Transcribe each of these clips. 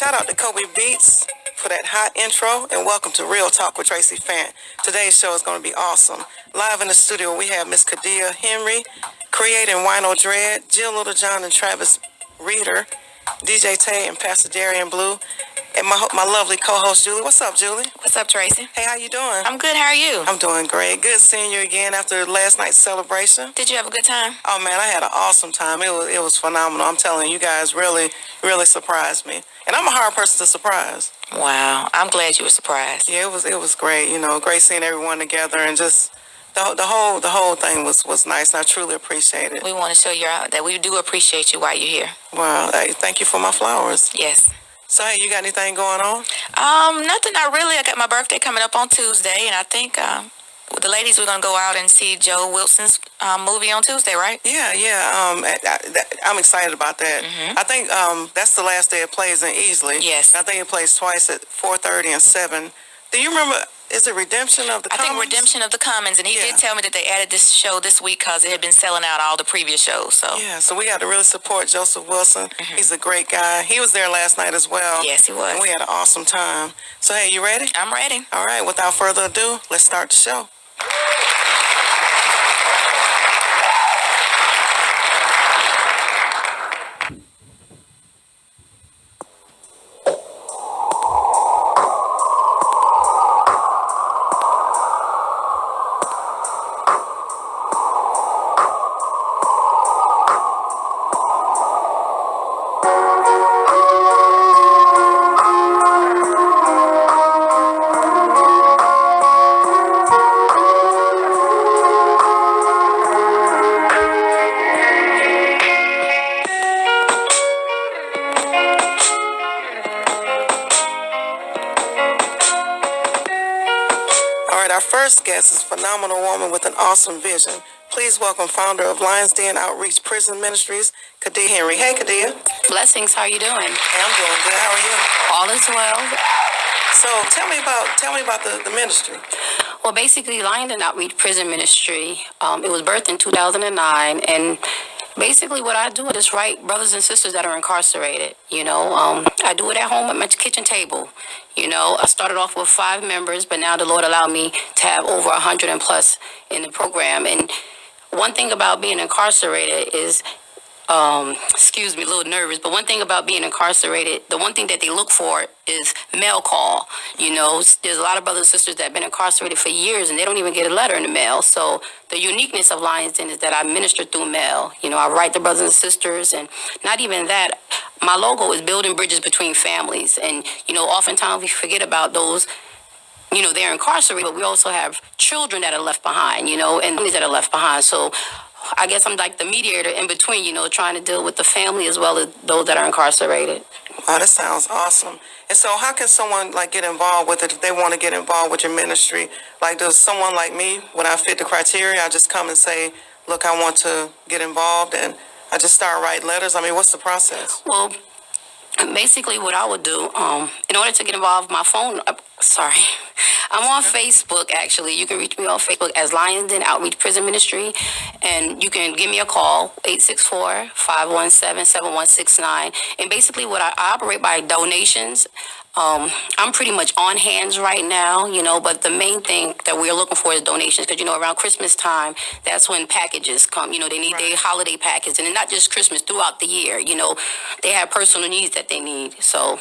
Shout out to Kobe Beats for that hot intro, and welcome to Real Talk with Traci Fant. Today's show is going to be awesome. Live in the studio, we have Miss Khadiyah Henry, creating Wino Dread, Jill Littlejohn and Travis Reeder, DJ Tay and Pastor Darian Blue, and my lovely co-host Julie. What's up, Julie? What's up, Tracy? Hey, how you doing? I'm good. How are you? I'm doing great. Good seeing you again after last night's celebration. Did you have a good time? Oh man, I had an awesome time. It was phenomenal. I'm telling you, guys really surprised me. And I'm a hard person to surprise. Wow, I'm glad you were surprised. Yeah, it was great. You know, great seeing everyone together, and just the whole thing was nice. And I truly appreciate it. We want to show you out that we do appreciate you while you're here. Well, hey, thank you for my flowers. Yes. So hey, you got anything going on? Nothing. Not really. I got my birthday coming up on Tuesday, and I think with the ladies we're gonna go out and see Joe Wilson's movie on Tuesday, right? Yeah. I'm excited about that. Mm-hmm. I think that's the last day it plays in Easley. Yes. I think it plays twice at 4:30 and 7. Do you remember? Is it Redemption of the Commons? I think Redemption of the Commons, and he did tell me that they added this show this week because it had been selling out all the previous shows. So yeah, so we got to really support Joseph Wilson. Mm-hmm. He's a great guy. He was there last night as well. Yes, he was. And we had an awesome time. So hey, you ready? I'm ready. All right. Without further ado, let's start the show. Our first guest is a phenomenal woman with an awesome vision. Please welcome founder of Lions Den Outreach Prison Ministries, Khadiyah Henry. Hey, Khadiyah. Blessings. How are you doing? Hey, I'm doing good. How are you? All is well. So tell me about the ministry. Well, basically, Lions Den Outreach Prison Ministry. It was birthed in 2009, and basically, what I do is write brothers and sisters that are incarcerated. I do it at home at my kitchen table. I started off with 5 members, but now the Lord allowed me to have over 100 and plus in the program. And one thing about being incarcerated is, excuse me, a little nervous, but one thing about being incarcerated, the one thing that they look for is mail call. There's a lot of brothers and sisters that have been incarcerated for years and they don't even get a letter in the mail. So the uniqueness of Lions Den is that I minister through mail. I write the brothers and sisters, and not even that. My logo is building bridges between families. And, oftentimes we forget about those, they're incarcerated, but we also have children that are left behind, and families that are left behind. So I guess I'm like the mediator in between, trying to deal with the family as well as those that are incarcerated. Wow, that sounds awesome. And so how can someone get involved with it if they want to get involved with your ministry? Does someone like me, when I fit the criteria, I just come and say, look, I want to get involved, and I just start writing letters? I mean, what's the process? Well, basically what I would do, in order to get involved, my phone, I'm on Facebook, actually. You can reach me on Facebook as Lions Den Outreach Prison Ministry, and you can give me a call, 864-517-7169. And basically what I operate by donations. I'm pretty much on hands right now, but the main thing that we're looking for is donations because, around Christmas time, that's when packages come. They need their holiday package, and not just Christmas, throughout the year. They have personal needs that they need. So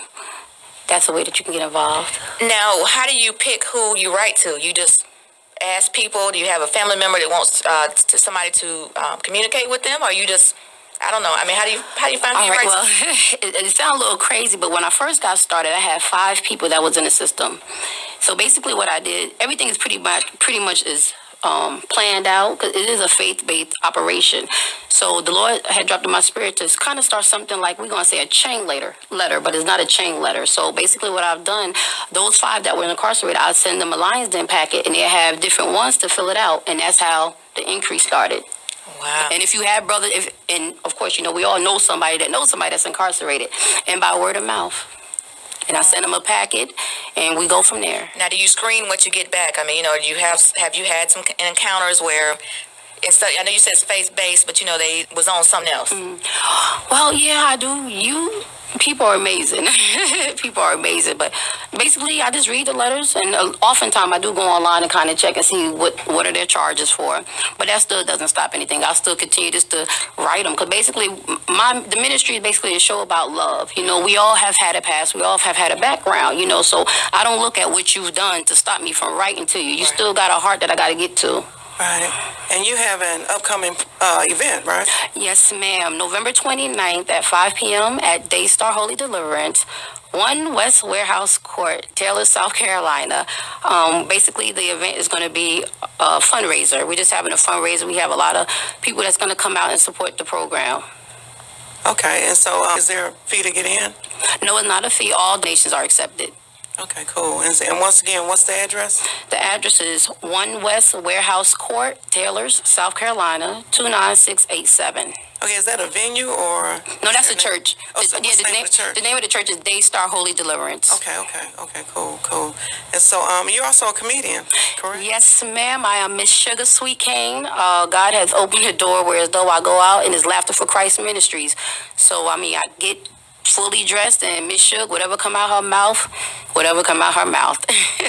that's the way that you can get involved. Now, how do you pick who you write to? You just ask people? Do you have a family member that wants somebody to communicate with them, or you just... I don't know. I mean, how do you find All me? Right, well, it sounds a little crazy, but when I first got started, I had 5 people that was in the system. So basically, what I did, everything is pretty much is planned out because it is a faith-based operation. So the Lord had dropped in my spirit to kind of start something like, we're going to say a chain letter, but it's not a chain letter. So basically, what I've done, those 5 that were incarcerated, I send them a Lions Den packet, and they have different ones to fill it out, and that's how the increase started. Wow. And if you have brothers, and of course, we all know somebody that knows somebody that's incarcerated, and by word of mouth. And I send them a packet, and we go from there. Now, do you screen what you get back? I mean, have you had some encounters where instead, I know you said it's faith-based, but they was on something else. Well, yeah, I do. People are amazing. People are amazing. But basically, I just read the letters, and oftentimes I do go online and kind of check and see what are their charges for. But that still doesn't stop anything. I still continue just to write them, because basically, the ministry is basically a show about love. We all have had a past. We all have had a background. So I don't look at what you've done to stop me from writing to you. You still got a heart that I got to get to. Right. And you have an upcoming event, right? Yes, ma'am. November 29th at 5 p.m. at Daystar Holy Deliverance, 1 West Warehouse Court, Taylor, South Carolina. Basically, the event is going to be a fundraiser. We're just having a fundraiser. We have a lot of people that's going to come out and support the program. Okay. And so is there a fee to get in? No, it's not a fee. All donations are accepted. Okay, cool. And once again, what's the address? The address is 1 West Warehouse Court, Taylors, South Carolina, 29687. Okay, is that a venue or? No, that's a church. Oh, so what's the name of the church? The name of the church is Daystar Holy Deliverance. Okay, cool. And so you're also a comedian, correct? Yes, ma'am. I am Miss Sugar Sweet Cane. God has opened the door where as though I go out in His Laughter for Christ Ministries. So, I get fully dressed and Miss Sugar, whatever come out her mouth.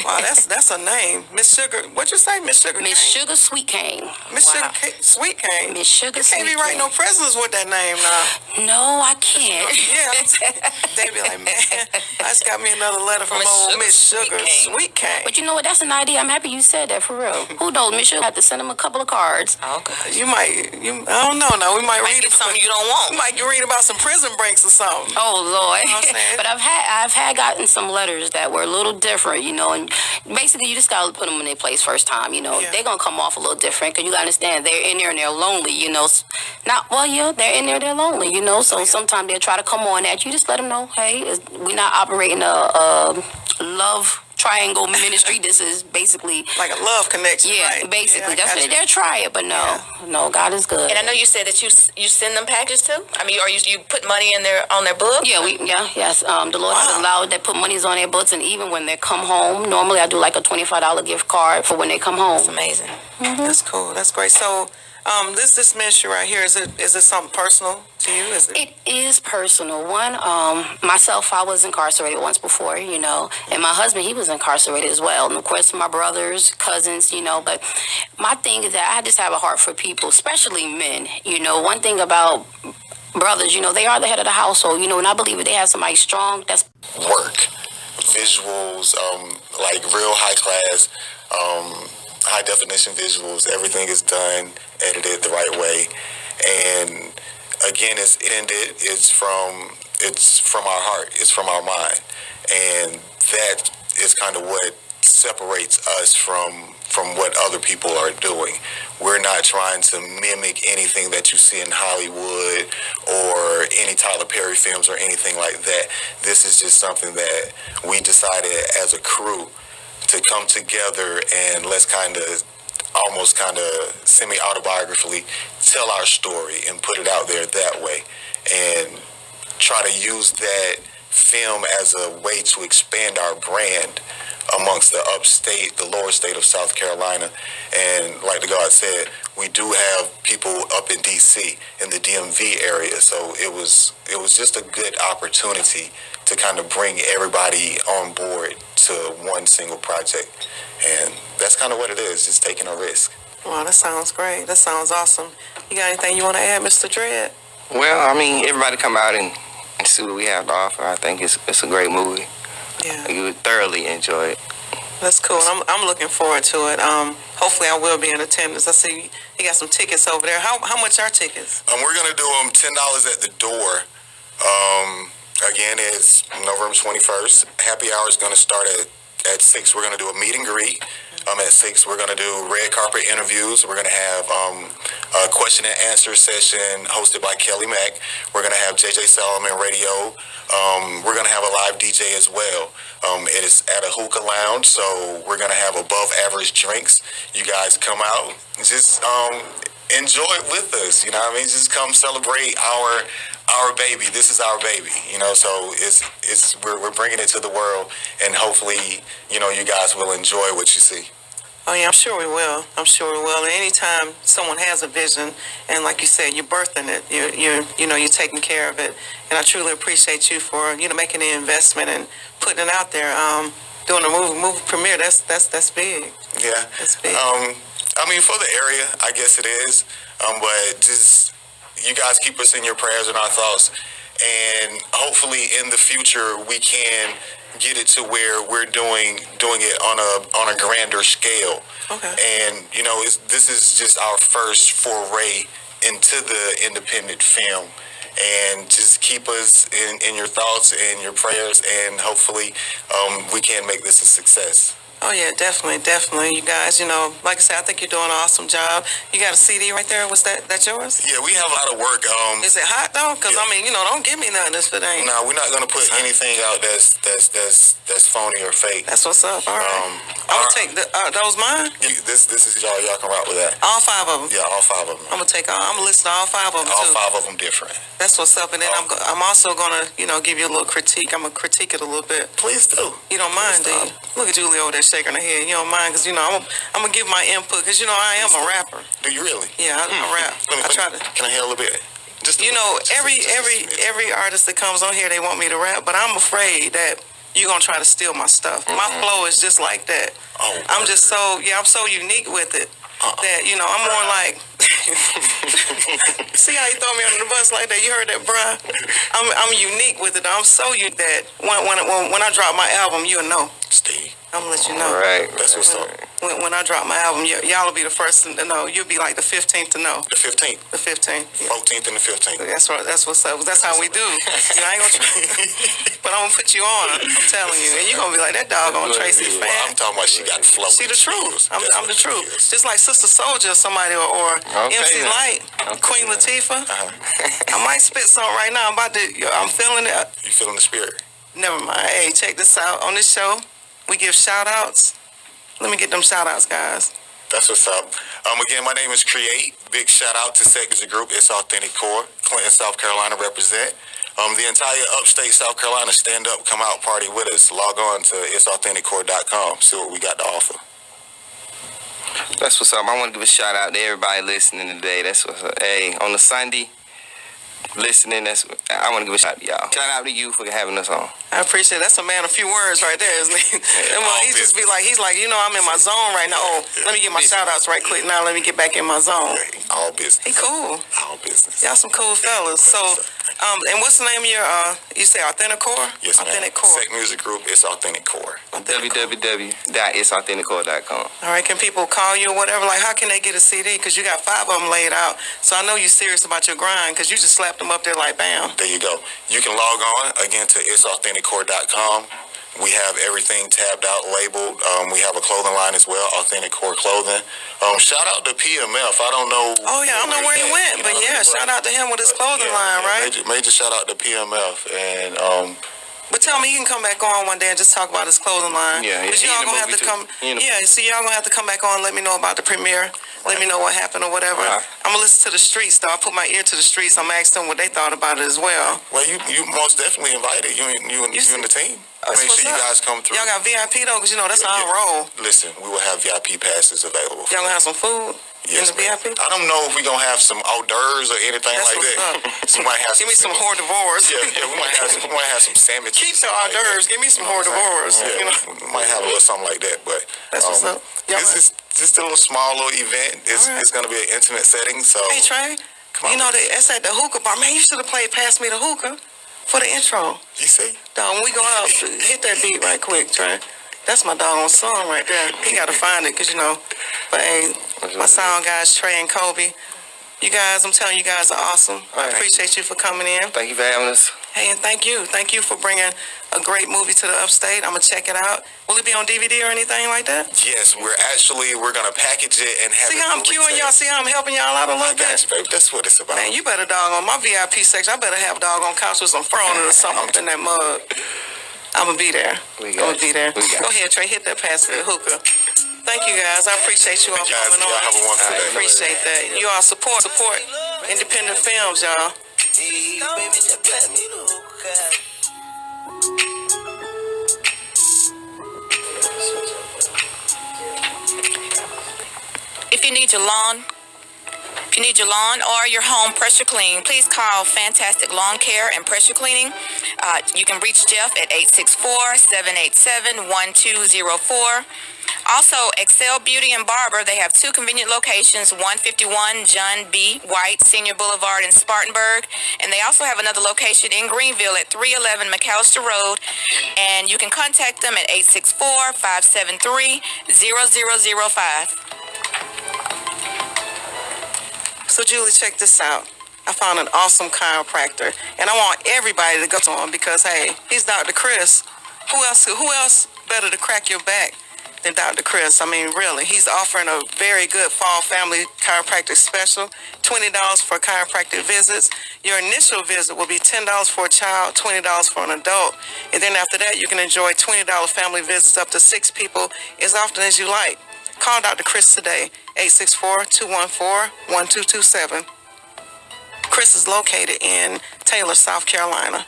Wow, that's a name. Miss Sugar, what'd you say? Miss Sugar Miss Sugar Sweet Cane. Miss Sugar Sweet Cane. Miss Sugar You Sweet can't be writing no presents with that name now. No, I can't. Yeah, they be like, man, I just got me another letter from old Miss Sugar Sweet Cane. But you know what? That's an idea. I'm happy you said that, for real. Who knows? Miss Sugar have to send them a couple of cards. Okay. I don't know. Now we might read something you don't want. We might read about some prison breaks or something. Oh Lord. You know what I'm saying? But I've had gotten some letters that were a little different, and basically you just gotta put them in their place first time. Yeah. They're gonna come off a little different, because you gotta understand they're in there and they're lonely. They're in there, they're lonely. So sometimes they'll try to come on at you. Just let them know, hey, we're not operating a love triangle ministry. This is basically like a love connection. Yeah, right? basically. That's what they're trying. But no, God is good. And I know you said that you send them packages too. Or you put money on their book. Yeah, yes. The Lord has allowed that put monies on their books, and even when they come home, normally I do like a $25 gift card for when they come home. That's amazing. Mm-hmm. That's cool. That's great. So, this ministry right here, is it something personal to you? It is personal. Myself, I was incarcerated once before, and my husband, he was incarcerated as well. And of course, my brothers, cousins, but my thing is that I just have a heart for people, especially men. One thing about brothers, they are the head of the household, and I believe if they have somebody strong, that's work, visuals, like real high class, high definition visuals. Everything is done, edited the right way, and again, it's from our heart, it's from our mind, and that is kind of what separates us from what other people are doing. We're not trying to mimic anything that you see in Hollywood or any Tyler Perry films or anything like that. This is just something that we decided as a crew to come together and let's almost semi-autobiographically tell our story and put it out there that way, and try to use that film as a way to expand our brand amongst the lower state of South Carolina. And like the God said, we do have people up in DC, in the DMV area, so it was just a good opportunity to kind of bring everybody on board to one single project. And that's kind of what it is, just taking a risk. Wow, that sounds great. That sounds awesome. You got anything you want to add, Mr. Dredd? Well, everybody come out and see what we have to offer. I think it's a great movie. Yeah. You would thoroughly enjoy it. That's cool. I'm looking forward to it. Hopefully I will be in attendance. I see you got some tickets over there. How much are tickets? We're going to do them $10 at the door. Again, it's November 21st. Happy hour is going to start at 6. We're going to do a meet and greet. At 6, we're going to do red carpet interviews. We're going to have a question and answer session hosted by Kelly Mack. We're going to have JJ Solomon Radio. We're going to have a live DJ as well. It is at a hookah lounge, so we're going to have above average drinks. You guys come out, just enjoy it with us. Just come celebrate our baby. This is our baby. So we're bringing it to the world, and hopefully, you guys will enjoy what you see. Oh yeah, I'm sure we will. I'm sure we will. And anytime someone has a vision, and like you said, you're birthing it. You're taking care of it. And I truly appreciate you for making the investment and putting it out there. Doing a movie premiere. That's big. Yeah. That's big. I mean, for the area, I guess it is. But just you guys keep us in your prayers and our thoughts, and hopefully in the future we can get it to where we're doing it on a grander scale. Okay. And this is just our first foray into the independent film. And just keep us in your thoughts and your prayers, and hopefully we can make this a success. Oh yeah, definitely. You guys, like I said, I think you're doing an awesome job. You got a CD right there. Was that yours? Yeah, we have a lot of work. Is it hot though? Because yeah. I mean, don't give me nothing if it ain't. No, we're not gonna put anything out that's phony or fake. That's what's up. All right. I'm gonna take those mine. This is y'all can rock with that. All 5 of them. Yeah, all 5 of them. I'm gonna listen to all 5 of them All too. 5 of them different. That's what's up. And then I'm also gonna give you a little critique. I'm gonna critique it a little bit. Please do. You don't mind, do you? Look at Julie over there shaking her head. You don't mind because I'm gonna give my input because I am a rapper. Do you really? Yeah, I rap. I try to. Can I hear a little bit? Just every artist that comes on here, they want me to rap, but I'm afraid that you're gonna try to steal my stuff. My flow is just like that. Oh, I'm just I'm so unique with it that I'm more like. See how you throw me under the bus like that? You heard that, bruh? I'm unique with it. I'm so unique that when I drop my album, you'll know. Steve. I'm gonna let you know. All right. That's what's up. When I drop my album, y'all will be the first to know. You'll be like the 15th to know. The 15th. The 15th. Yeah. 14th and the 15th. That's right. That's what's up. That's how we do. I ain't gonna try, but I'm gonna put you on. I'm telling you, and you're gonna be like that doggone Traci Fant. Well, I'm talking about she got flow. She the truth. I'm the truth. Just like Sister Soldier, or somebody, or MC Light, Queen Latifah. I might spit something right now. I'm feeling it. You feeling the spirit? Never mind. Hey, check this out. On this show, we give shout outs. Let me get them shout outs, guys. That's what's up. Again, my name is Create. Big shout out to Sector Group. It's Authentic Core. Clinton, South Carolina represent. The entire upstate South Carolina stand up, come out, party with us. Log on to itsauthenticcore.com. See what we got to offer. That's what's up. I want to give a shout out to everybody listening today. That's what's up. Hey, on the Sunday, listening, I want to give a shout out to y'all. Shout out to you for having us on. I appreciate it. That's a man of few words right there, isn't he? He's just he's like, I'm in my zone right now. Oh, let me get my shout outs right quick. Now let me get back in my zone. All business. He cool. All business. Y'all some cool fellas. So, and what's the name of your, you say Authentic Core? Yes, ma'am. Authentic Core. Sec Music Group, it's Authentic Core. www.itsauthenticcore.com. All right, can people call you or whatever? Like, how can they get a CD? Because you got 5 of them laid out. So I know you're serious about your grind because you just slapped them up there like bam. There you go. You can log on, again, to itsauthenticcore.com. We have everything tabbed out, labeled. We have a clothing line as well, Authentic Core Clothing. Shout out to PMF. I don't know. Oh, yeah, I don't know where he went. But yeah, shout out to him with his clothing line, right? Major shout out to PMF. And but tell me, he can come back on one day and just talk about his clothing line. Yeah, Because y'all gonna have to come. Yeah, see, y'all gonna have to come back on and let me know about the premiere. Let me know what happened or whatever. Right. I'm gonna listen to the streets, though. I put my ear to the streets. I'm asking them what they thought about it as well. Well, you most definitely invited. You and the team. Make sure you guys come through. Y'all got VIP though, because that's how I roll. Listen, we will have VIP passes available. Y'all gonna have some food? Yes, in the VIP? I don't know if we're going to have some hors d'oeuvres or anything like that. So we might have Give me some hors d'oeuvres. Yeah, we might have some sandwiches. Keep the hors d'oeuvres. Give me some hors d'oeuvres. Yeah, we might have a little something like that. But that's what's up. This is just a little small little event. It's going to be an intimate setting. So hey, Trey, it's at the hookah bar. Man, you should have played Pass Me the Hookah for the intro. You see? Dog, when we go out, hit that beat right quick, Trey. That's my doggone song right there. He got to find it because, But, hey, my sound guys, Trey and Kobe. You guys, I'm telling you guys are awesome. I appreciate you for coming in. Thank you for having us. Hey, and thank you. Thank you for bringing a great movie to the upstate. I'm going to check it out. Will it be on DVD or anything like that? Yes, we're going to package it and have See it how I'm cueing y'all? See how I'm helping y'all out a little bit? You, baby. That's what it's about. Man, you better doggone my VIP section. I better have doggone couch with some fur on it or something up in that mug. I'm going to be there. I'm going to be there. Go ahead, Trey. Hit that pass for the hookah. Thank you, guys. I appreciate you all coming on. Have a wonderful day. I appreciate that. You all support independent films, y'all. if you need your lawn, or your home pressure clean, please call Fantastic Lawn Care and Pressure Cleaning. You can reach Jeff at 864-787-1204. Also, Excel Beauty and Barber, they have two convenient locations, 151 John B. White Senior Boulevard in Spartanburg, and they also have another location in Greenville at 311 McAllister Road, and you can contact them at 864-573-0005. So, Julie, check this out. I found an awesome chiropractor, and I want everybody to go to him because, hey, he's Dr. Chris. Who else better to crack your back than Dr. Chris? I mean, really, he's offering a very good fall family chiropractic special, $20 for chiropractic visits. Your initial visit will be $10 for a child, $20 for an adult, and then after that, you can enjoy $20 family visits up to 6 people as often as you like. Call Dr. Chris today, 864-214-1227. Chris is located in Taylor, South Carolina.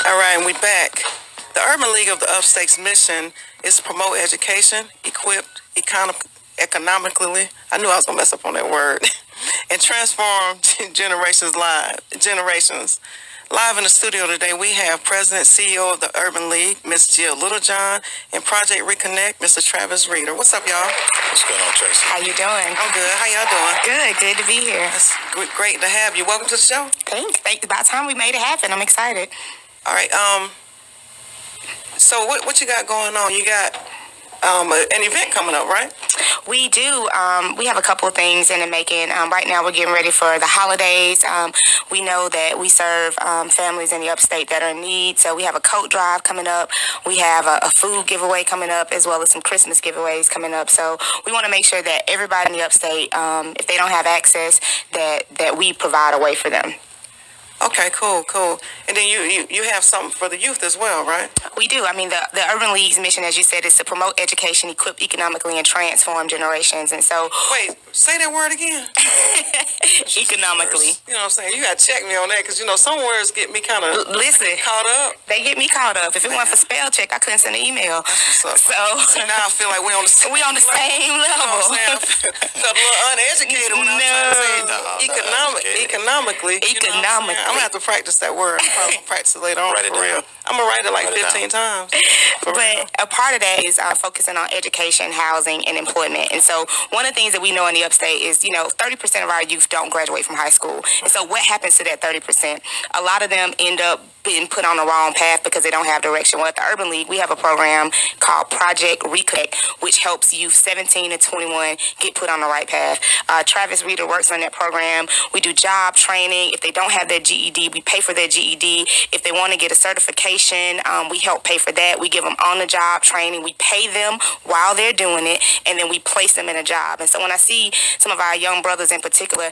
All right, and we back. The Urban League of the Upstate's mission is to promote education, equipped economically. I knew I was going to mess up on that word. And transform generations. Live in the studio today, we have President, CEO of the Urban League, Miss Jill Littlejohn, and Project Reconnect, Mr. Travis Reeder. What's up, y'all? What's going on, Tracy? How you doing? I'm good. How y'all doing? Good to be here. It's great to have you. Welcome to the show. Thanks. About time we made it happen. I'm excited. All right. So what you got going on? You got an event coming up, right? We do. We have a couple of things in the making. Right now, we're getting ready for the holidays. We know that we serve families in the upstate that are in need. So we have a coat drive coming up. We have a food giveaway coming up, as well as some Christmas giveaways coming up. So we want to make sure that everybody in the upstate, if they don't have access, that we provide a way for them. Okay, cool. And then you have something for the youth as well, right? We do. I mean, the Urban League's mission, as you said, is to promote education, equip economically, and transform generations. And so... Wait, say that word again. Economically. You know what I'm saying? You got to check me on that because, some words get me kind of caught up. They get me caught up. If it weren't for spell check, I couldn't send an email. That's what's up. So now I feel like we're on the same level. You know what I'm saying? I felt a little uneducated when I was trying to say economically. I'm going to have to practice that word. I'm probably going to practice it later on for real. I'm going to write it like 15 times. But a part of that is focusing on education, housing, and employment. And so one of the things that we know in the upstate is, 30% of our youth don't graduate from high school. And so what happens to that 30%? A lot of them end up being put on the wrong path because they don't have direction. Well, at the Urban League, we have a program called Project Reconnect, which helps youth 17 to 21 get put on the right path. Travis Reeder works on that program. We do job training. If they don't have their GED, we pay for their GED. If they want to get a certification, we help pay for that. We give them on-the-job training. We pay them while they're doing it, and then we place them in a job. And so when I see some of our young brothers in particular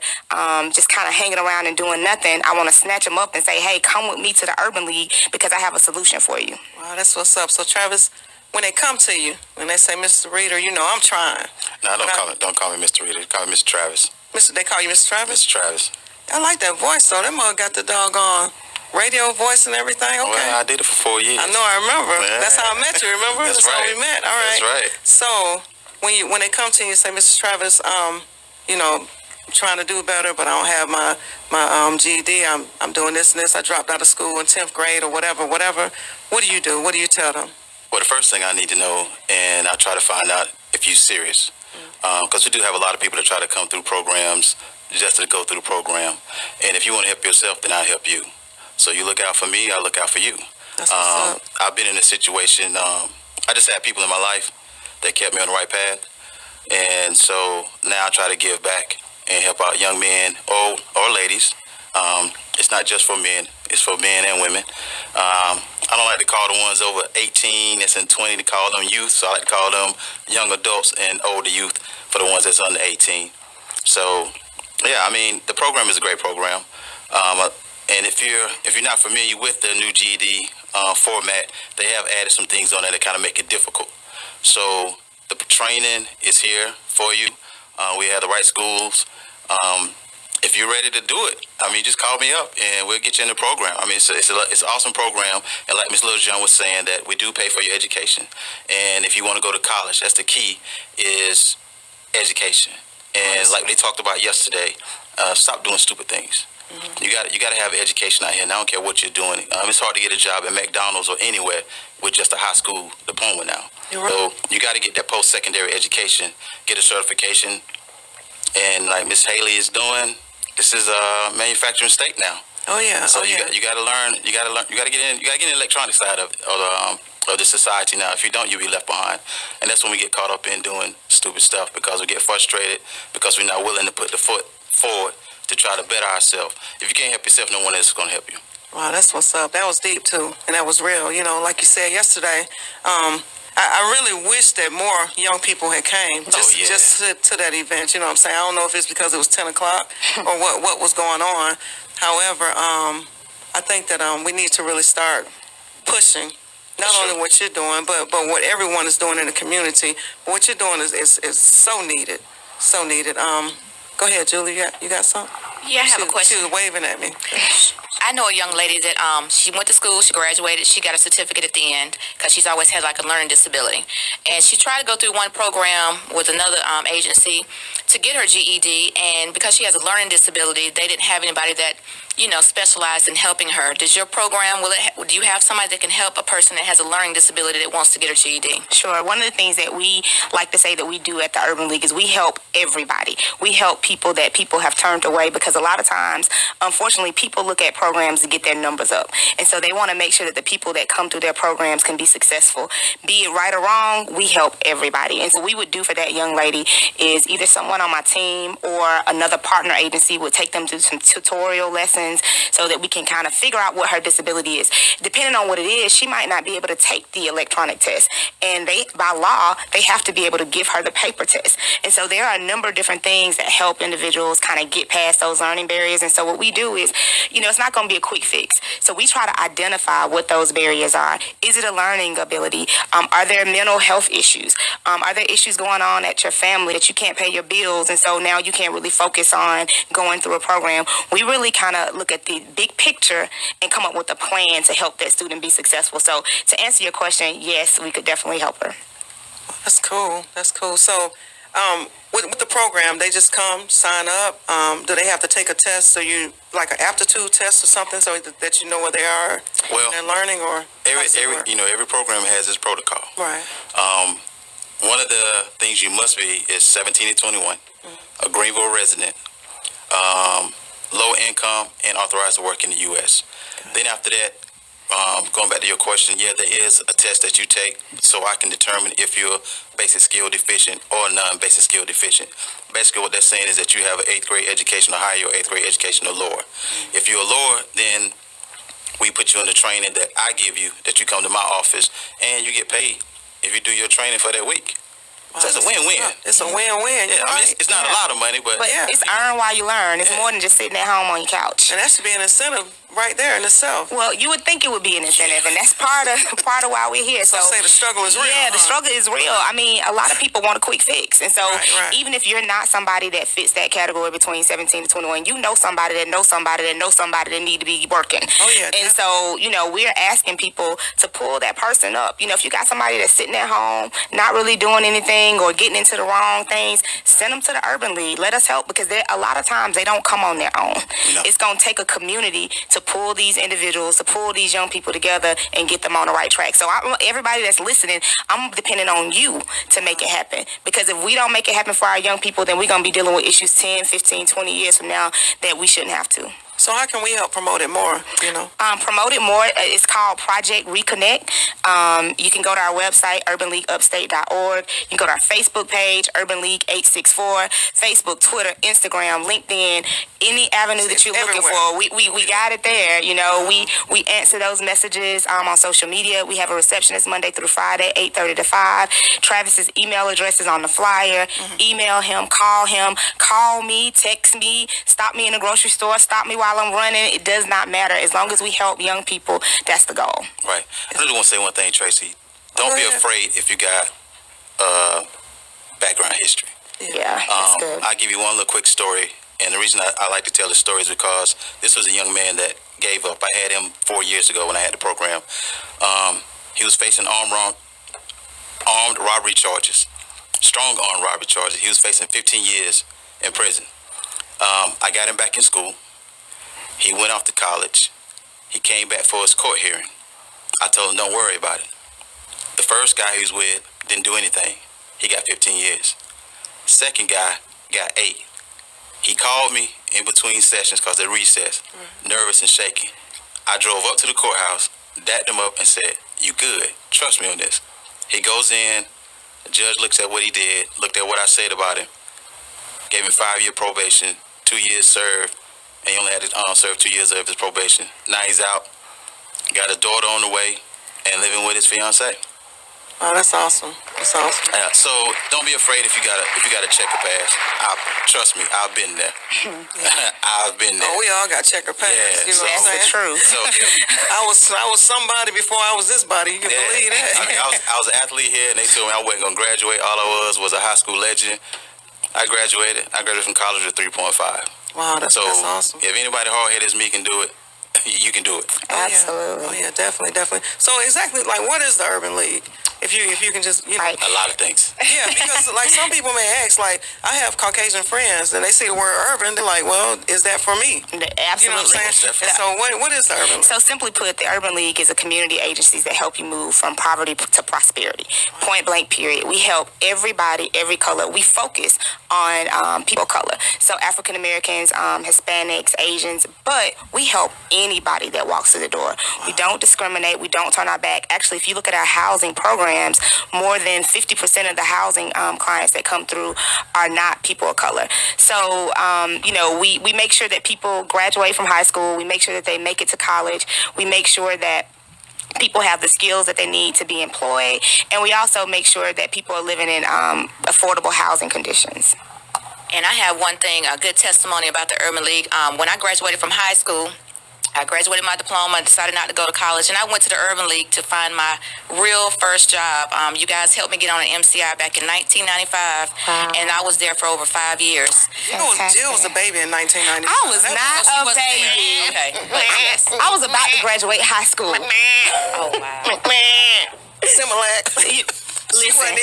just kind of hanging around and doing nothing, I want to snatch them up and say, hey, come with me to the Urban League because I have a solution for you. Wow, that's what's up. So, Travis, when they come to you, when they say, Mr. Reeder, I'm trying. No, don't call me Mr. Reeder. Call me Mr. Travis. They call you Mr. Travis? Mr. Travis. I like that voice, though. That mother got the doggone radio voice and everything. Okay. Well, I did it for 4 years. I know, I remember. Man. That's how I met you, remember? That's how right. we met. All right. That's right. So, when they come to you and say, Mr. Travis, I'm trying to do better, but I don't have my GED. I'm doing this and this. I dropped out of school in 10th grade or whatever. What do you do? What do you tell them? Well, the first thing I need to know, and I try to find out if you're serious, because we do have a lot of people that try to come through programs just to go through the program. And if you want to help yourself, then I'll help you. So you look out for me, I look out for you. That's what's up. I've been in a situation, I just had people in my life that kept me on the right path. And so now I try to give back and help out young men or ladies. It's not just for men. It's for men and women. I don't like to call the ones over 18 that's in 20 to call them youth. So I like to call them young adults and older youth for the ones that's under 18. So, yeah, I mean, the program is a great program. And if you're not familiar with the new GED format, they have added some things on there that kind of make it difficult. So the training is here for you. We have the right schools. If you're ready to do it, I mean, just call me up and we'll get you in the program. I mean, it's an awesome program. And like Ms. Littlejohn was saying, that we do pay for your education. And if you want to go to college, that's the key, is education. And like they talked about yesterday, stop doing stupid things. Mm-hmm. You got to have education out here, and I don't care what you're doing. It's hard to get a job at McDonald's or anywhere with just a high school diploma now. You're right. So you got to get that post-secondary education, get a certification, and like Miss Haley is doing, this is a manufacturing state now. Oh yeah. So you got to learn. You got to get in. You got to get in the electronic side of the society now. If you don't, you'll be left behind. And that's when we get caught up in doing stupid stuff, because we get frustrated because we're not willing to put the foot forward to try to better ourselves. If you can't help yourself, no one else is going to help you. Wow, that's what's up. That was deep too, and that was real. You know, like you said yesterday, I really wish that more young people had came just to that event. You know what I'm saying? I don't know if it's because it was 10 o'clock or what was going on. However, I think that we need to really start pushing not only what you're doing, but what everyone is doing in the community. What you're doing is so needed, so needed. Go ahead, Julie. You got something? Yeah, I have a question. She was waving at me. I know a young lady that she went to school, she graduated, she got a certificate at the end because she's always had like a learning disability. And she tried to go through one program with another agency to get her GED, and because she has a learning disability, they didn't have anybody that, you know, specialized in helping her. Does your program, do you have somebody that can help a person that has a learning disability that wants to get her GED? Sure. One of the things that we like to say that we do at the Urban League is we help everybody. We help people that people have turned away, because a lot of times, unfortunately, people look at programs to get their numbers up. And so they want to make sure that the people that come through their programs can be successful. Be it right or wrong, we help everybody. And so what we would do for that young lady is either someone on my team or another partner agency would take them through some tutorial lessons so that we can kind of figure out what her disability is. Depending on what it is, she might not be able to take the electronic test. And by law, they have to be able to give her the paper test. And so there are a number of different things that help individuals kind of get past those learning barriers. And so what we do is, you know, it's not going to be a quick fix. So we try to identify what those barriers are. Is it a learning ability? Are there mental health issues? Are there issues going on at your family that you can't pay your bills, and so now you can't really focus on going through a program? We really kind of look at the big picture and come up with a plan to help that student be successful. So to answer your question, yes, we could definitely help her. That's cool. That's cool. So with the program, they just come, sign up. Do they have to take a test, so you like an aptitude test or something, so that you know where they are in learning? Or every program has its protocol. Right. One of the things you must be is 17 to 21, a Greenville resident, low income, and authorized to work in the U.S. Okay. Then after that, going back to your question, yeah, there is a test that you take so I can determine if you're basic skill deficient or non-basic skill deficient. Basically what they're saying is that you have an 8th grade education or higher, or 8th grade education or lower. If you're lower, then we put you in the training that I give you, that you come to my office, and you get paid if you do your training for that week. Wow, so it's a win-win. It's a win-win. Yeah, I mean, it's not a lot of money, but it's earn while you learn. It's more than just sitting at home on your couch. And that should be an incentive right there in itself. Well, you would think it would be an incentive, and that's part of why we're here. So say the struggle is real. Yeah, the struggle is real. I mean, a lot of people want a quick fix, and so even if you're not somebody that fits that category between 17 to 21, you know somebody that knows somebody that knows somebody that need to be working. Oh yeah. And so we're asking people to pull that person up. If you got somebody that's sitting at home, not really doing anything or getting into the wrong things, send them to the Urban League. Let us help, because a lot of times they don't come on their own. No. It's going to take a community to pull these individuals, to pull these young people together and get them on the right track. So everybody that's listening, I'm depending on you to make it happen. Because if we don't make it happen for our young people, then we're going to be dealing with issues 10, 15, 20 years from now that we shouldn't have to. So how can we help promote it more, Promote it more. It's called Project Reconnect. You can go to our website, urbanleagueupstate.org. You can go to our Facebook page, Urban League 864, Facebook, Twitter, Instagram, LinkedIn, any avenue that you're looking for. We got it there. We answer those messages on social media. We have a receptionist Monday through Friday, 8:30 to 5. Travis's email address is on the flyer. Email him, call me, text me, stop me in the grocery store, stop me while I'm running. It does not matter. As long as we help young people, that's the goal. Right. I just want to say one thing, Traci. Don't be afraid if you got background history. Yeah, that's good. I'll give you one little quick story. And the reason I like to tell the story is because this was a young man that gave up. I had him 4 years ago when I had the program. He was facing armed robbery charges, strong armed robbery charges. He was facing 15 years in prison. I got him back in school. He went off to college. He came back for his court hearing. I told him, don't worry about it. The first guy he was with didn't do anything. He got 15 years. Second guy got 8. He called me in between sessions because they recessed, nervous and shaking. I drove up to the courthouse, dapped him up and said, you good, trust me on this. He goes in, the judge looks at what he did, looked at what I said about him, gave him 5-year probation, 2 years served, and he only had to serve 2 years of his probation. Now he's out, got a daughter on the way, and living with his fiance. Oh, that's awesome. That's awesome. So don't be afraid if you got a checker pass. Trust me, I've been there. I've been there. Oh, we all got checker pass. Yeah, you know what I'm saying? That's the truth. So I was somebody before I was this body. You can believe that. I mean, I was an athlete here, and they told me I wasn't gonna graduate. All I was a high school legend. I graduated from college with 3.5. Wow, that's awesome. If anybody hard-headed as me can do it, you can do it. Absolutely. Oh yeah, definitely. So exactly, like, what is the Urban League? If you can just, Right. A lot of things. Yeah, because like some people may ask, like, I have Caucasian friends and they see the word urban, they're like, well, is that for me? Absolutely. You know what I'm saying? And so what is the Urban League? So simply put, the Urban League is a community agency that help you move from poverty to prosperity. Point blank, period. We help everybody, every color. We focus on people of color. So African Americans, Hispanics, Asians, but we help anybody that walks through the door. We don't discriminate. We don't turn our back. Actually, if you look at our housing programs, more than 50% of the housing clients that come through are not people of color. So, we make sure that people graduate from high school. We make sure that they make it to college. We make sure that people have the skills that they need to be employed. And we also make sure that people are living in affordable housing conditions. And I have one thing, a good testimony about the Urban League. When I graduated from high school, I graduated my diploma, decided not to go to college, and I went to the Urban League to find my real first job. You guys helped me get on an MCI back in 1995, and I was there for over 5 years. Jill was a baby in 1995. I was not a baby. Okay, but yes. I was about to graduate high school. Oh, wow. Similac. Listen,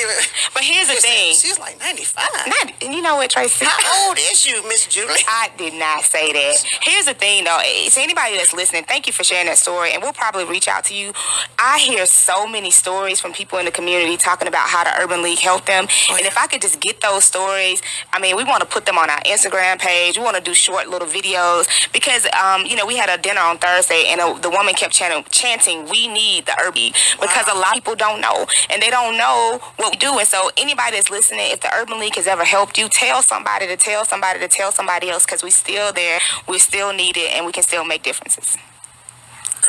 but here's the thing. She's like 95. You know what, Traci? How old is you, Miss Julie? I did not say that. Here's the thing, though. To anybody that's listening, thank you for sharing that story, and we'll probably reach out to you. I hear so many stories from people in the community talking about how the Urban League helped them, and if I could just get those stories, I mean, we want to put them on our Instagram page. We want to do short little videos because, we had a dinner on Thursday, and the woman kept chanting, we need the Urban League, because a lot of people don't know, and they don't know what we do. And so anybody that's listening, if the Urban League has ever helped you, tell somebody to tell somebody to tell somebody else, because we're still there, we're still needed, and we can still make differences.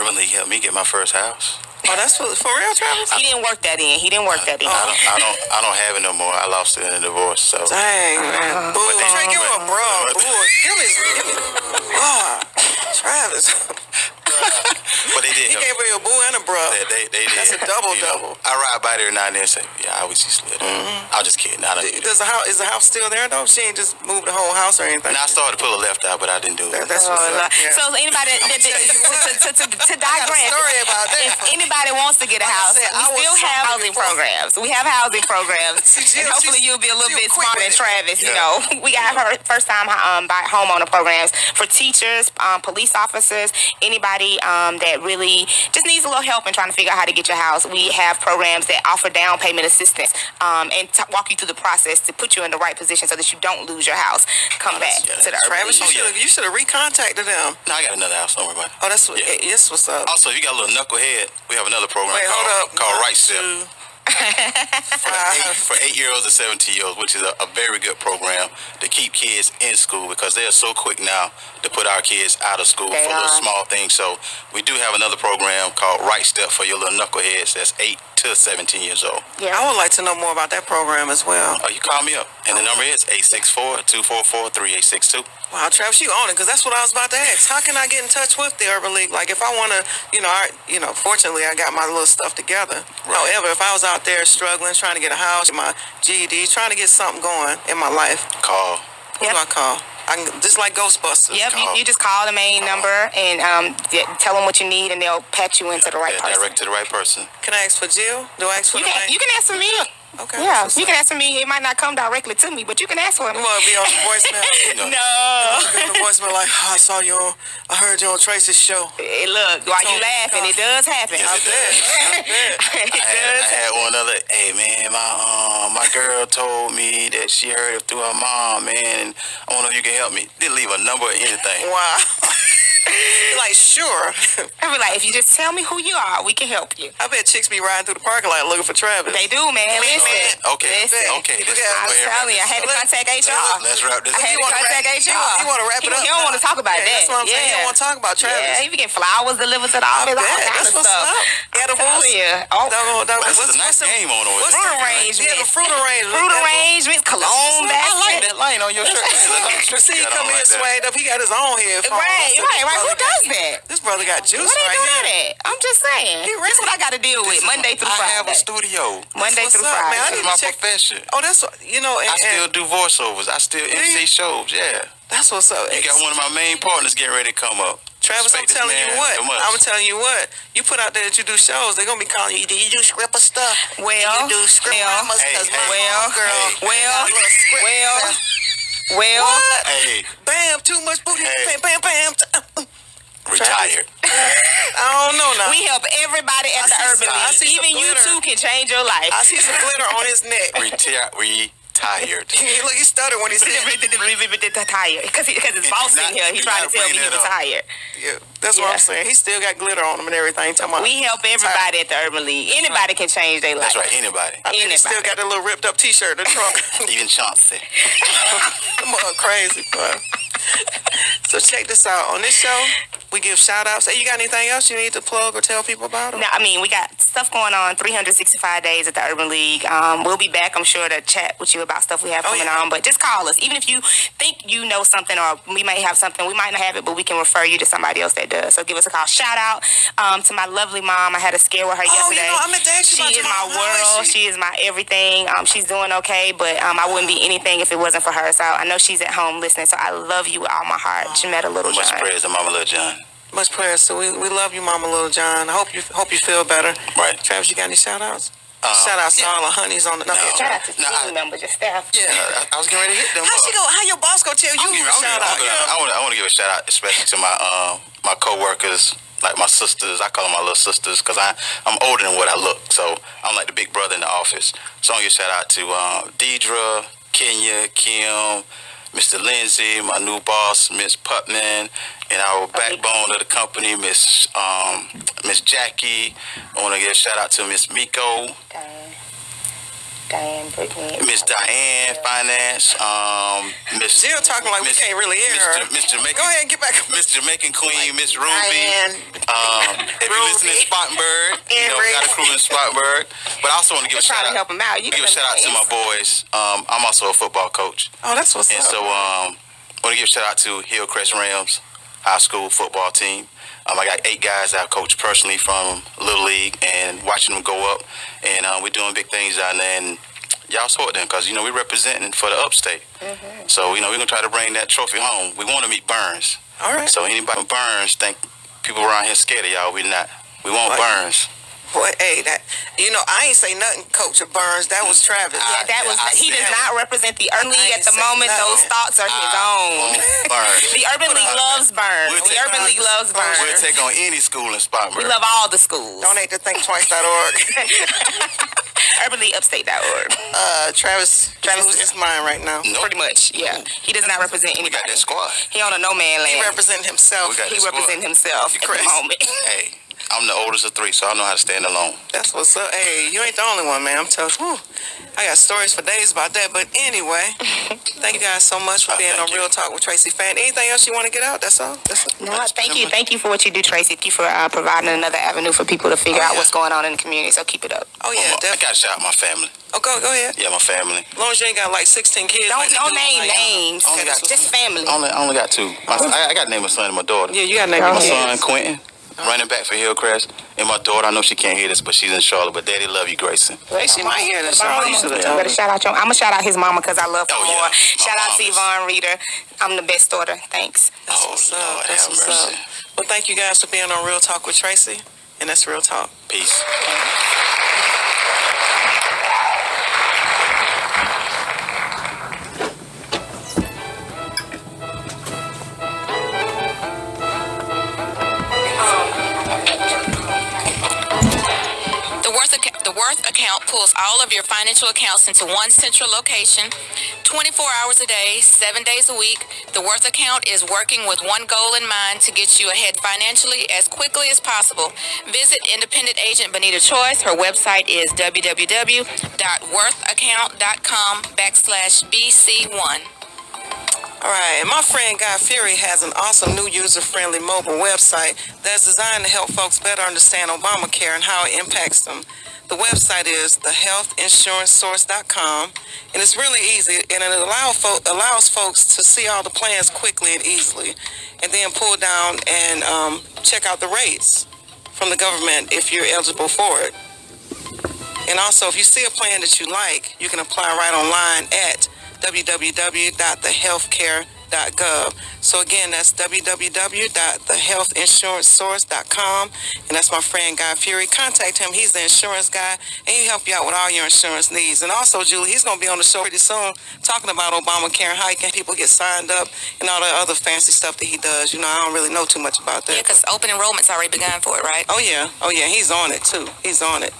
Urban League helped me get my first house. Oh, that's for real, Travis? He didn't work that in. I don't have it no more. I lost it in a divorce. So Dang, man. Boo, Trey, give him a bro. Give me. Travis. But they did He help gave her a boo and a bro. They did. That's a double. I ride by there now and then and say, yeah, I wish he slid. I'm just kidding. I don't do that. Is the house still there, though? She ain't just moved the whole house or anything? And I started to pull a left out, but I didn't do it. That's what's up. Yeah. So anybody to digress, I got a story about that. if anybody wants to get a house, said, I we was still have somebody housing before. programs. We have housing programs, Jill, and hopefully you'll be a little Jill bit quick smarter with than it. Travis. You know, we got her first-time homeowner programs for teachers, police officers, anybody that really just needs a little help in trying to figure out how to get your house, we have programs that offer down payment assistance and walk you through the process to put you in the right position so that you don't lose your house. Come back to the urban Travis, league. you should have recontacted them. No, I got another house. Don't worry about it. Oh, that's what. Yes, what's up? Also, if you got a little knucklehead, we have another program Wait, hold up. called One, Right Step. two. For 8-year-olds and 17-year-olds, which is a very good program to keep kids in school because they are so quick now to put our kids out of school for little small things. So we do have another program called Right Step for your little knuckleheads that's 8 to 17 years old. I would like to know more about that program as well. You call me up, and the number is 864-244-3862. Wow, Travis, you own it, because that's what I was about to ask. How can I get in touch with the Urban League? Like, if I want to, fortunately, I got my little stuff together. Right. However, if I was out there struggling, trying to get a house, my GED, trying to get something going in my life, Call. who do I call? I can, just like Ghostbusters. Yep, you just call the main number and tell them what you need, and they'll patch you into the right person. Direct to the right person. Can I ask for Jill? Do I ask for You can ask for me. Okay. Yeah, you can ask for me. It might not come directly to me, but you can ask for me. You want to be on the voicemail? No. Be on the voicemail like, I heard you on Tracy's show. Hey, look, while you laughing, it does happen. I bet. I had one other. Hey man, my girl told me that she heard it through her mom, man. I don't know if you can help me. Didn't leave a number or anything. Wow. Like, sure. I be like, if you just tell me who you are, we can help you. I bet chicks be riding through the parking lot looking for Travis. They do, man. Listen. Okay. Listen. Okay. I'm telling you, I had to contact HR. Let's wrap this I had up. to contact HR. You want to wrap it up? He don't want to talk about that. That's what I'm saying. He don't want to talk about Travis. Yeah, he be getting flowers delivered to the office, all kind That's of what's stuff. up. Edibles. Yeah. This is a nice game on over. Fruit arrangement. Yeah, the fruit arrangement. Fruit arrangements, cologne I basket. like that line on your shirt. See, he come in swayed up. He got his own headphones. Right. Who does that? This brother got juice What right they doing here. at? I'm just saying. This is what I got to deal with Monday through Friday. I have a studio. Monday What's through up, Friday. man? I That's need my to check. profession. Oh, that's what, I still do voiceovers. I still MC shows. Yeah. That's what's up. You got one of my main partners getting ready to come up. Travis, I'm telling you what. I'm telling you what. You put out there that you do shows, they're gonna be calling you. Do you do script or stuff? Well, you do script dramas? Well. What? Hey. Bam, too much booty. Hey. Bam, bam. Retired. I don't know now. We help everybody at the Urban I see League. some Even you glitter. too can change your life. I see some glitter on his neck. Retired. Look, he stuttered when he said Tired. Because it's boss in here. He's trying to tell me he retired. yeah, that's what I'm saying. He still got glitter on him and everything. We help everybody at the Urban League. Anybody can change their life. That's right. Anybody. I mean, he still got that little ripped up t-shirt in the trunk. Even Chauncey. I'm crazy, but. So check this out. On this show, we give shout outs. Hey, you got anything else you need to plug or tell people about? No, I mean, we got stuff going on 365 days at the Urban League. We'll be back, I'm sure, to chat with you about stuff we have coming on. But just call us. Even if you think you know something or we might have something, we might not have it, but we can refer you to somebody else that does. So give us a call. Shout out to my lovely mom. I had a scare with her yesterday. I meant to ask you about She is your my mom. How world. is she? She is my everything. She's doing okay, but I wouldn't be anything if it wasn't for her. So I know she's at home listening. So I love you with all my heart. Jametta Littlejohn. Much prayers to Mama Littlejohn. Much prayers. So we love you, Mama Little John. I hope you feel better. Right. Travis, you got any shout outs? Shout outs to all the honeys on the Shout out to team members, your staff. Yeah, I was getting ready to hit them. How your boss go tell you shout out? I want to give a shout out, especially to my coworkers, like my sisters. I call them my little sisters because I'm older than what I look. So I'm like the big brother in the office. So I want to give a shout out to Deidre, Kenya, Kim, Mr. Lindsay, my new boss, Miss Putman, and our backbone of the company, Miss Jackie. I want to give a shout out to Miss Miko, Diane, Brittany. Miss Diane, Finance, Miss Jill talking like we can't really hear her. Miss Jamaican. Go ahead and get back. Miss Jamaican Queen, Miss Ruby. Diane. If you listen in Spartanburg, we got a crew in Spartanburg. But I also want to give a shout out. Help him out. Give a shout out to my boys. I'm also a football coach. Oh, that's what's And up. so I want to give a shout out to Hillcrest Rams, high school football team. I got 8 guys that I coach personally from Little League and watching them go up. And we're doing big things down there. And y'all support them because, we're representing for the upstate. Mm-hmm. So, we're going to try to bring that trophy home. We want to meet Burns. All right. So anybody from Burns think people around here scared of y'all. We not. We want Burns. Boy, hey, that I ain't say nothing, Coach Burns. That was Travis. Yeah, that was. He does not represent the Urban League at the moment. nothing. Those thoughts are his own. Burn. The Urban League loves Burns. We'll The take Urban League loves Burns. We'll take on any school in We Spartanburg. love all the schools. Donate to thinktwice.org. UrbanLeagueUpstate.org. Travis loses his mind right now. Nope. Pretty much, yeah. He does not represent We got anybody. that squad. He on a no man He land. representing himself. We got He that squad. represents himself at the Chris. moment. Hey, I'm the oldest of three, so I know how to stand alone. That's what's up. Hey, you ain't the only one, man. I'm telling you. I got stories for days about that. But anyway, thank you guys so much for being on thank you. Real Talk with Traci Fant. Anything else you want to get out? That's all? No, thank you. Thank you for what you do, Tracy. Thank you for providing another avenue for people to figure out what's going on in the community. So keep it up. Oh, yeah, I definitely. got to shout out my family. Oh, go ahead. Yeah, my family. As long as you ain't got like 16 kids. Don't like they don't do, name like, names. Only got- Just family. I only got two. I got to name my son and my daughter. Yeah, you got to name Go your My kids. son, Quentin, running back for Hillcrest. And my daughter, I know she can't hear this, but she's in Charlotte. But Daddy love you, Grayson. Hey, she might hear this. Charlotte, you should have You told better me. shout out I'm gonna shout out his mama because I love her Oh, more. yeah. Shout My out to mama's- Yvonne Reader. I'm the best daughter. Thanks. That's Oh, what's up. Lord, That's have what's up. mercy. Well, thank you guys for being on Real Talk with Tracy. And that's Real Talk. Peace. The Worth account pulls all of your financial accounts into one central location, 24 hours a day, 7 days a week. The Worth account is working with one goal in mind: to get you ahead financially as quickly as possible. Visit independent agent Benita Choice. Her website is www.worthAccount.com/BC1. All right, and my friend Guy Fury has an awesome new user-friendly mobile website that's designed to help folks better understand Obamacare and how it impacts them. The website is thehealthinsurancesource.com, and it's really easy, and it allows folks to see all the plans quickly and easily, and then pull down and check out the rates from the government if you're eligible for it. And also, if you see a plan that you like, you can apply right online at www.thehealthcare.gov. So again, that's www.thehealthinsurancesource.com, and that's my friend Guy Fury. Contact him. He's the insurance guy, and he'll help you out with all your insurance needs. And also, Julie, he's going to be on the show pretty soon talking about Obamacare and how people get signed up and all the other fancy stuff that he does. I don't really know too much about Yeah, that. because open enrollment's already begun for it, right? Oh, yeah. He's on it, too. He's on it.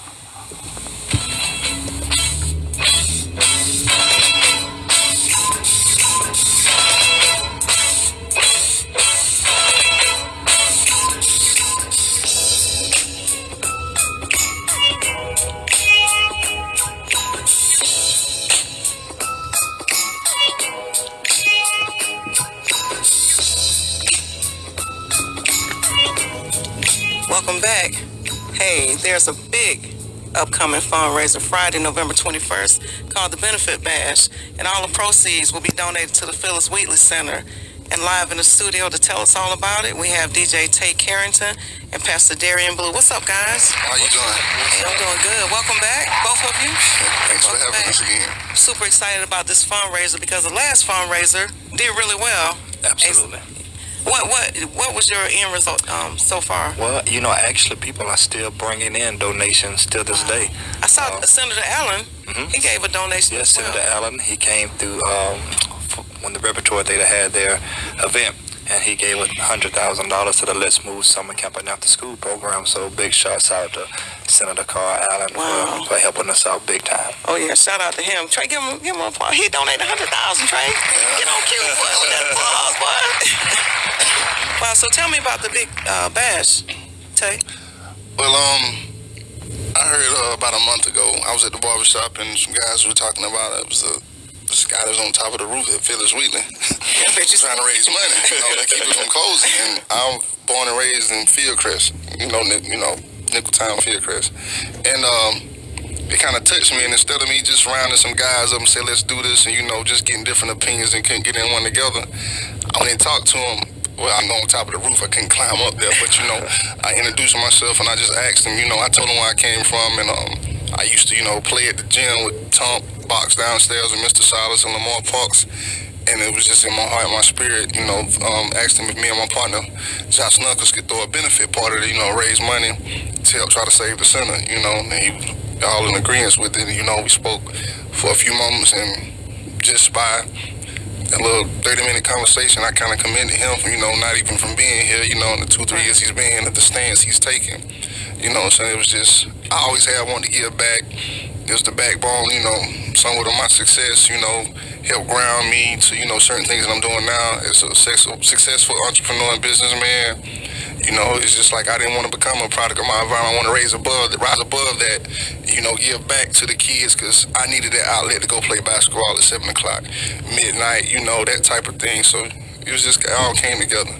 Welcome back. Hey, there's a big upcoming fundraiser Friday, November 21st called the Benefit Bash, and all the proceeds will be donated to the Phyllis Wheatley Center. And live in the studio to tell us all about it, we have DJ Tay Carrington and Pastor Darian Blue. What's up, guys? How you doing? I'm doing good. Welcome back, both of you. Thanks for Welcome having back. us again. Super excited about this fundraiser because the last fundraiser did really well. Absolutely. What was your end result so far? Well, actually, people are still bringing in donations till this day. I saw Senator Allen. Mhm. He gave a donation. Yes, as well. Senator Allen, he came through when the Repertoire Theater had their event, and he gave $100,000 to the Let's Move Summer Camp and After School program. So big shouts out to Senator Carl Allen Wow. for helping us out big time. Oh yeah, shout out to him. Trey, give him applause. He donated 100,000. Trey, get on cue with that applause, boy. Wow. So tell me about the big bash, Tay. Well, I heard about a month ago, I was at the barbershop and some guys were talking about it. It was this guy that was on top of the roof at Phyllis Wheatley trying to raise money, to keep it from closing. And I'm born and raised in Fieldcrest, Nickeltown, Fieldcrest. And it kind of touched me, and instead of me just rounding some guys up and say, let's do this, and, just getting different opinions and couldn't get in one together, I went and talked to him. Well, I'm on top of the roof. I couldn't climb up there, but, I introduced myself, and I just asked him, I told him where I came from, and I used to, play at the gym with Tom Box downstairs and Mr. Silas and Lamar Parks. and it was just in my heart, my spirit, asked him if me and my partner, Josh Knuckles, could throw a benefit part of it, raise money to help try to save the center, and he was all in agreement with it. We spoke for a few moments, and just by a little 30-minute conversation, I kind of commended him for, not even from being here, in the 2-3 years he's been, at the stance he's taken. So it was just, I always had wanted to give back. It was the backbone, somewhat of my success, helped ground me to, certain things that I'm doing now as a successful entrepreneur and businessman. It's just like I didn't want to become a product of my environment. I want to rise above that, give back to the kids, because I needed that outlet to go play basketball at 7 o'clock, midnight, that type of thing. So it was just, it all came together.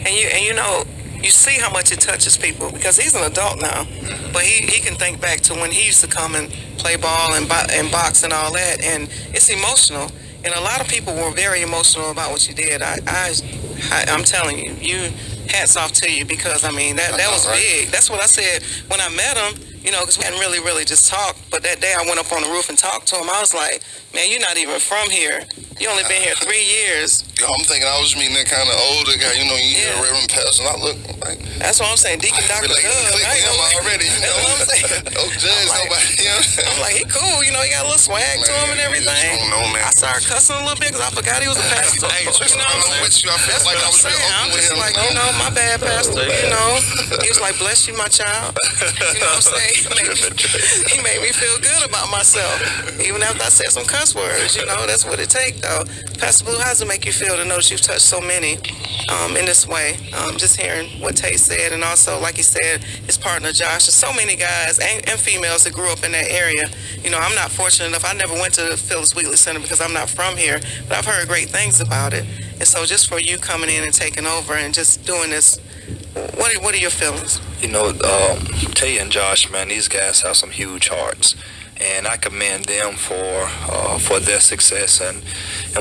And you see how much it touches people, because he's an adult now, but he can think back to when he used to come and play ball and box and all that, and it's emotional. And a lot of people were very emotional about what you did. I'm telling you, hats off to you, because that was big. That's what I said when I met him, because we hadn't really just talked. But that day I went up on the roof and talked to him. I was like, man, you're not even from here. You only been here 3 years. I'm thinking I was meeting that kind of older guy, you hear Reverend Pastor, and I look like... That's what I'm saying, Deacon Dr. Like, I ain't gonna already, That's what I'm saying. Oh, judge nobody, I'm like, he cool, he got a little swag to him and everything. I don't know, man. I started cussing a little bit, because I forgot he was a pastor. Hey, you know what I'm with you, I felt like I was saying. I'm just like, my bad, Pastor, He was like, bless you, my child. You know what I'm saying? He made me feel good about myself. Even after I said some cuss words, that's what it takes, though. Pastor Blue, how does it make you feel to know that you've touched so many in this way? Just hearing what Tay said, and also, like he said, his partner Josh, there's so many guys and females that grew up in that area. I'm not fortunate enough. I never went to the Phyllis Wheatley Center because I'm not from here, but I've heard great things about it. And so just for you coming in and taking over and just doing this, what are your feelings? Tay and Josh, man, these guys have some huge hearts. And I commend them for their success and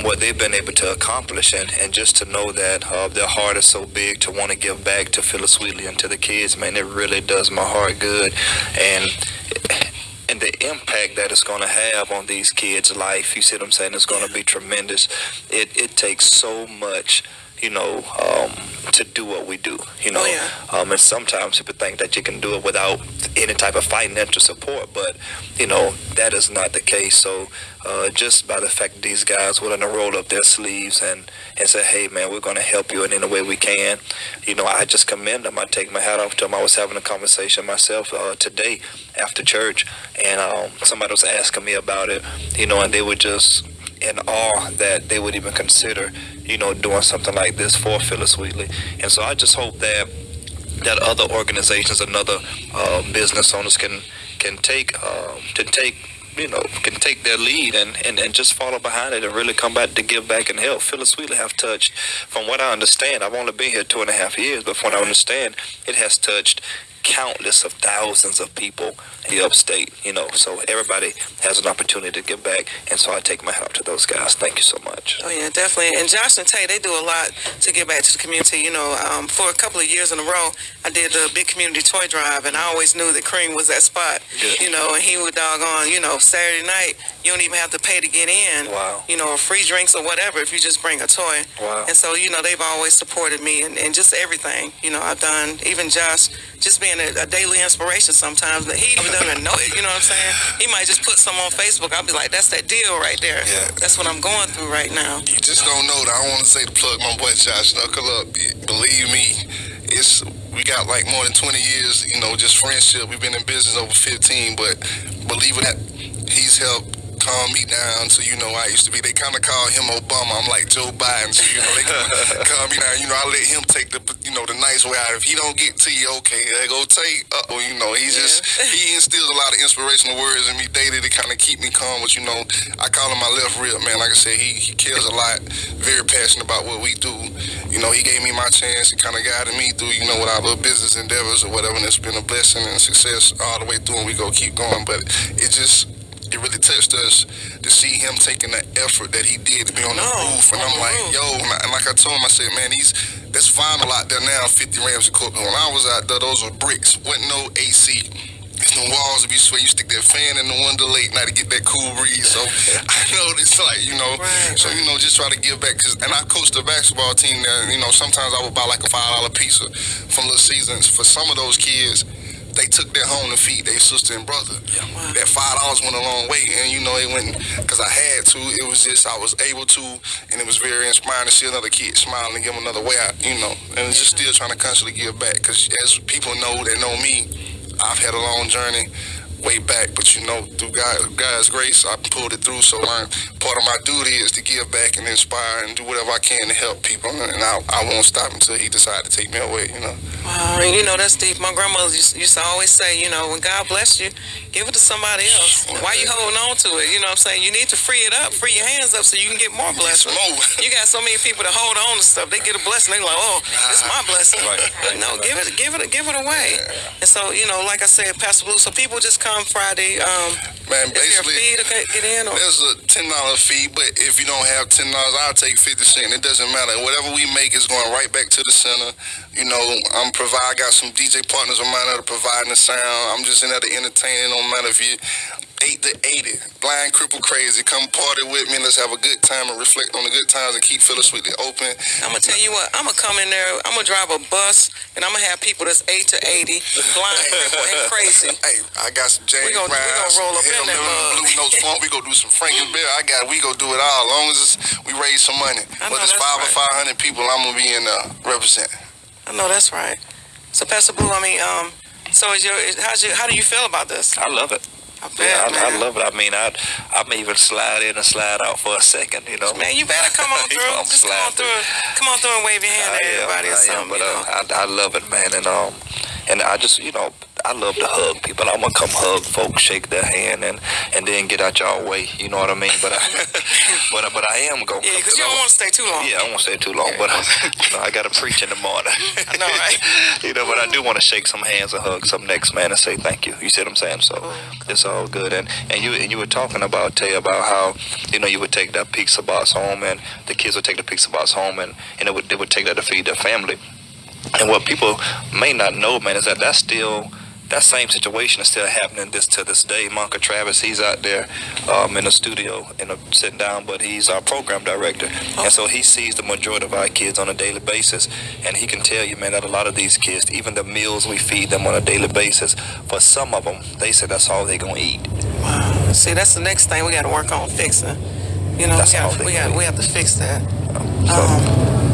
what they've been able to accomplish, and just to know that their heart is so big to want to give back to Phyllis Wheatley and to the kids, man, it really does my heart good. And the impact that it's going to have on these kids' life, you see what I'm saying, is going to be tremendous. It takes so much, to do what we do, and sometimes people think that you can do it without any type of financial support, but that is not the case. So just by the fact that these guys willing to roll up their sleeves and say, hey man, we're going to help you in any way we can, I just commend them. I take my hat off to them. I was having a conversation myself today after church, and somebody was asking me about it, and they were just in awe that they would even consider, doing something like this for Phyllis Wheatley. And so I just hope that other organizations and other business owners can take their lead and just follow behind it and really come back to give back and help. Phyllis Wheatley have touched, from what I understand, I've only been here 2.5 years, but from what I understand, it has touched countless of thousands of people in the upstate, so everybody has an opportunity to give back, and so I take my hat off to those guys. Thank you so much. Oh yeah, definitely. And Josh and Tay, they do a lot to give back to the community. For a couple of years in a row, I did the big community toy drive, and I always knew that Cream was that spot. Yeah. And he would doggone, Saturday night, you don't even have to pay to get in. Wow. Or free drinks or whatever if you just bring a toy. Wow. And so, they've always supported me and just everything, I've done. Even Josh, just being a daily inspiration sometimes. He even doesn't even know it, you know what I'm saying? He might just put some on Facebook. I'll be like, that's that deal right there. Yeah. That's what I'm going through right now. You just don't know that. I don't want to say to plug my boy Josh Knuckle up. Believe me, we got like more than 20 years, just friendship. We've been in business over 15, but believe it, he's helped calm me down to, I used to be, they kind of call him Obama. I'm like Joe Biden. So, they kind of calm me down. I let him take the nice way out. If he don't get to you, okay, they go take, he instills a lot of inspirational words in me daily to kind of keep me calm. But, I call him my left rib, man. Like I said, he cares a lot, very passionate about what we do. He gave me my chance. He kind of guided me through, with our little business endeavors or whatever, and it's been a blessing and success all the way through, and we go keep going. But it really touched us to see him taking the effort that he did to be on the roof. And I'm like, yo, and like I told him, I said, man, that's vinyl out there now, 50 Rams equipment. When I was out there, those were bricks, wasn't no AC. it's the walls to be sweat. You stick that fan in the window late night to get that cool breeze. So I know it's like, so, just try to give back. And I coached the basketball team there. Sometimes I would buy like a $5 pizza from Little Seasons. For some of those kids, they took that home to feed their sister and brother. Yeah, wow. That $5 went a long way, and it went because I had to. It was just I was able to, and it was very inspiring to see another kid smile and give them another way out. And it's just still trying to constantly give back. Because as people know that know me, I've had a long journey way back, but through God's grace, I pulled it through. So part of my duty is to give back and inspire and do whatever I can to help people, and I won't stop until He decides to take me away. Wow, that's deep. My grandmother used to always say, when God bless you, give it to somebody else. Why you holding on to it? You know what I'm saying? You need to free it up, free your hands up so you can get more blessings. You got so many people that hold on to stuff. They get a blessing, they like, oh, this is my blessing. Right. But no, give it away. And so, like I said, Pastor Blue, so people just come Friday. Man, basically, is there a fee to get in? Or? There's a $10 fee, but if you don't have $10, I'll take 50 cents. It doesn't matter. Whatever we make is going right back to the center. I got some DJ partners of mine that are providing the sound. I'm just in there to entertain. It don't matter if you 8 to 80, blind, crippled, crazy. Come party with me. Let's have a good time and reflect on the good times and keep Philly Sweetly open. I'm going to tell you what. I'm going to come in there. I'm going to drive a bus, and I'm going to have people that's 8 to 80, blind, crippled, and crazy. Hey, I got some James Brown. We going to roll up in there. Blue Notes Funk. We going to do some Frankie Bill. We going to do it all. As long as we raise some money. Whether it's 5 or 500 people, I'm going to be in representing. I know that's right. So, Pastor Blue, so how do you feel about this? I love it. I love it. I may even slide in and slide out for a second, Man, you better come on through. Just come on through and wave your hand at everybody or something. I love it, man, and I just, I love to hug people. I'm gonna come hug folks, shake their hand, and then get out y'all way. You know what I mean? But I am gonna. Yeah, because you don't want to stay too long. Yeah, I don't want to stay too long. But I gotta preach in the morning. I know, right? But I do want to shake some hands and hug some necks, man, and say thank you. You see what I'm saying? So it's all good. And you were talking about about how you would take that pizza box home, and the kids would take the pizza box home, and they would take that to feed their family. And what people may not know, man, is that same situation is still happening to this day. Monka Travis, he's out there in the studio sitting down, but he's our program director. And so he sees the majority of our kids on a daily basis. And he can tell you, man, that a lot of these kids, even the meals we feed them on a daily basis, for some of them, they say that's all they're going to eat. Wow. See, that's the next thing we got to work on fixing. We have to fix that.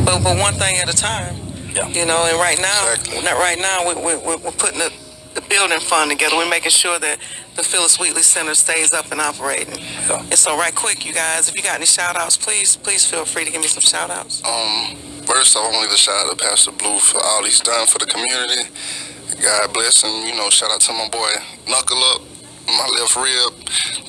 But one thing at a time. Yeah. And right now, we're putting the building fund together. We're making sure that the Phyllis Wheatley Center stays up and operating. Yeah. And so right quick, you guys, if you got any shout-outs, please feel free to give me some shout-outs. First, I want to shout out to Pastor Blue for all he's done for the community. God bless him. Shout out to my boy Knuckle Up, my left rib,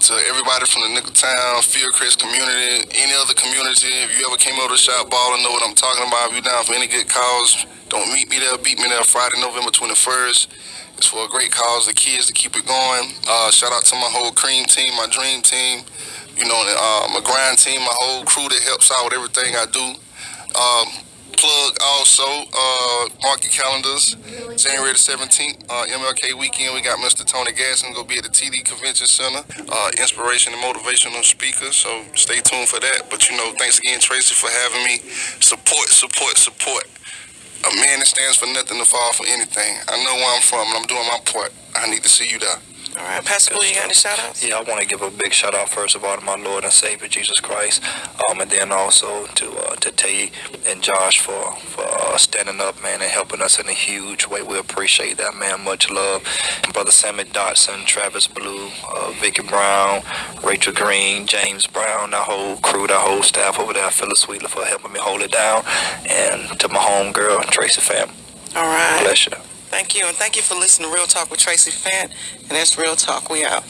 to everybody from the Nickeltown, Fieldcrest community, any other community. If you ever came over to Shop Ball and know what I'm talking about, if you're down for any good cause, don't meet me there, beat me there Friday, November 21st. It's for a great cause, the kids, to keep it going. Shout out to my whole cream team, my dream team, my grind team, my whole crew that helps out with everything I do. Plug also, mark your calendars, January the 17th, MLK weekend. We got Mr. Tony Gasson going to be at the TD Convention Center, inspiration and motivational speaker, so stay tuned for that. But thanks again, Traci, for having me. Support. A man that stands for nothing to fall for anything. I know where I'm from, and I'm doing my part. I need to see you there. All right, Pastor Blue, you got any shout-outs? Yeah, I want to give a big shout-out, first of all, to my Lord and Savior, Jesus Christ, and then also to Tay and Josh for standing up, man, and helping us in a huge way. We appreciate that, man. Much love. And Brother Sammy Dotson, Travis Blue, Vicky Brown, Rachel Green, James Brown, that whole crew, that whole staff over there, Phyllis Wheatley, for helping me hold it down, and to my home girl, Traci Fant. All right. Bless you. Thank you, and thank you for listening to Real Talk with Traci Fant, and that's Real Talk. We out.